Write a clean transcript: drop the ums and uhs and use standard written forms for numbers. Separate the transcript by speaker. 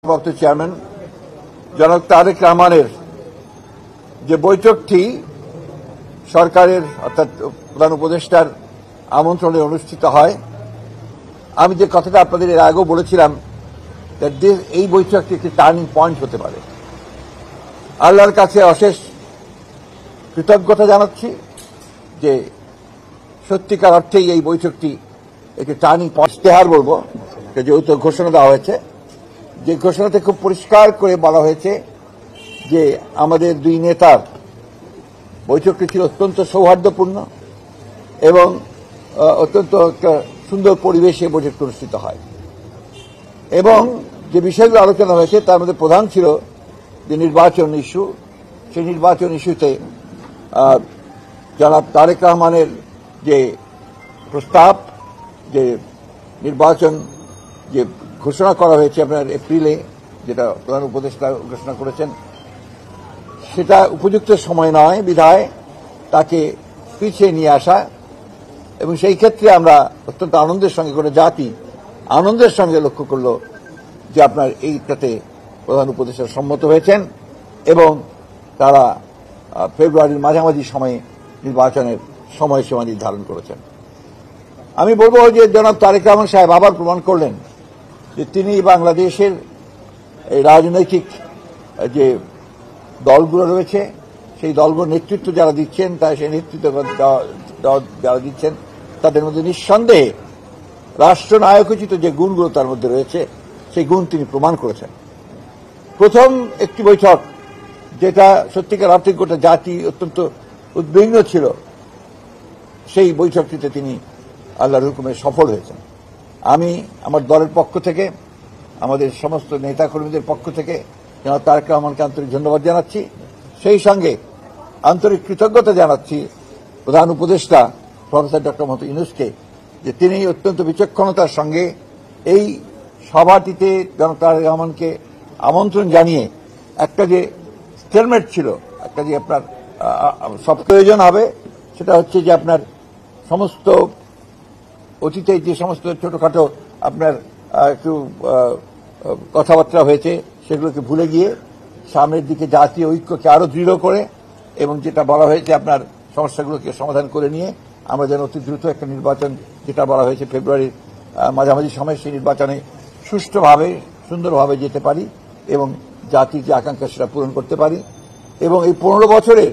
Speaker 1: ভারপ্রাপ্ত চেয়ারম্যান জনাব তারেক রহমানের যে বৈঠকটি সরকারের অর্থাৎ প্রধান উপদেষ্টার আমন্ত্রণে অনুষ্ঠিত হয়, আমি যে কথাটা আপনাদের এর আগেও বলেছিলাম এই বৈঠকটি একটি টার্নিং পয়েন্ট হতে পারে। আল্লাহর কাছে অশেষ কৃতজ্ঞতা জানাচ্ছি যে সত্যিকার অর্থেই এই বৈঠকটি একটি টার্নিং পয়েন্ট। ইশতেহার বলবো, যেহেতু ঘোষণা দেওয়া হয়েছে, যে ঘোষণাতে খুব পরিষ্কার করে বলা হয়েছে যে আমাদের দুই নেতার বৈঠকটি ছিল অত্যন্ত সৌহার্দ্যপূর্ণ এবং অত্যন্ত একটা সুন্দর পরিবেশে বৈঠকটি অনুষ্ঠিত হয়। এবং যে বিষয়গুলো আলোচনা হয়েছে তার মধ্যে প্রধান ছিল যে নির্বাচন ইস্যু। সেই নির্বাচন ইস্যুতে জনাব তারেক রহমানের যে প্রস্তাব, যে নির্বাচন যে ঘোষণা করা হয়েছে আপনার এপ্রিলে, যেটা প্রধান উপদেষ্টা ঘোষণা করেছেন, সেটা উপযুক্ত সময় নয় বিধায় তাকে পিছিয়ে নিয়ে আসা। এবং সেই ক্ষেত্রে আমরা অত্যন্ত আনন্দের সঙ্গে, কোনো জাতি আনন্দের সঙ্গে লক্ষ্য করল যে আপনার এইটাতে প্রধান উপদেষ্টা সম্মত হয়েছেন এবং তারা ফেব্রুয়ারির মাঝামাঝি সময়ে নির্বাচনের সময়সীমা নির্ধারণ করেছেন। আমি বলবো যে জনাব তারেক রহমান সাহেব আবার প্রমাণ করলেন যে তিনি বাংলাদেশের এই রাজনৈতিক যে দলগুলো রয়েছে, সেই দলগুলোর নেতৃত্ব যারা দিচ্ছেন, তাই সেই নেতৃত্ব যারা দিচ্ছেন তাদের মধ্যে নিঃসন্দেহে রাষ্ট্রনায়কোচিত যে গুণগুলো তার মধ্যে রয়েছে, সেই গুণ তিনি প্রমাণ করেছেন। প্রথম একটি বৈঠক, যেটা সত্যিকার অর্থে গোটা জাতি অত্যন্ত উদ্বিগ্ন ছিল, সেই বৈঠকটিতে তিনি আল্লাহর হুকুমে সফল হয়েছেন। আমি আমার দলের পক্ষ থেকে, আমাদের সমস্ত নেতাকর্মীদের পক্ষ থেকে জনাব তারেক রহমানকে আন্তরিক ধন্যবাদ জানাচ্ছি। সেই সঙ্গে আন্তরিক কৃতজ্ঞতা জানাচ্ছি প্রধান উপদেষ্টা প্রফেসর ডক্টর মোহাম্মদ ইউনূসকে, যে তিনি অত্যন্ত বিচক্ষণতার সঙ্গে এই সভাটিতে জনাব তারেক রহমানকে আমন্ত্রণ জানিয়ে একটা যে স্টেলমেট ছিল, একটা যে আপনার সব প্রয়োজন হবে, সেটা হচ্ছে যে আপনার সমস্ত অতীতে যে সমস্ত ছোটখাটো আপনার একটু কথাবার্তা হয়েছে, সেগুলোকে ভুলে গিয়ে সামনের দিকে জাতীয় ঐক্যকে আরো দৃঢ় করে এবং যেটা বলা হয়েছে আপনার সমস্যাগুলোকে সমাধান করে নিয়ে আমরা যেন অতি দ্রুত একটা নির্বাচন, যেটা বলা হয়েছে ফেব্রুয়ারির মাঝামাঝি সময়, সেই নির্বাচনে সুষ্ঠুভাবে সুন্দরভাবে যেতে পারি এবং জাতির যে আকাঙ্ক্ষা সেটা পূরণ করতে পারি। এবং এই 15 বছরের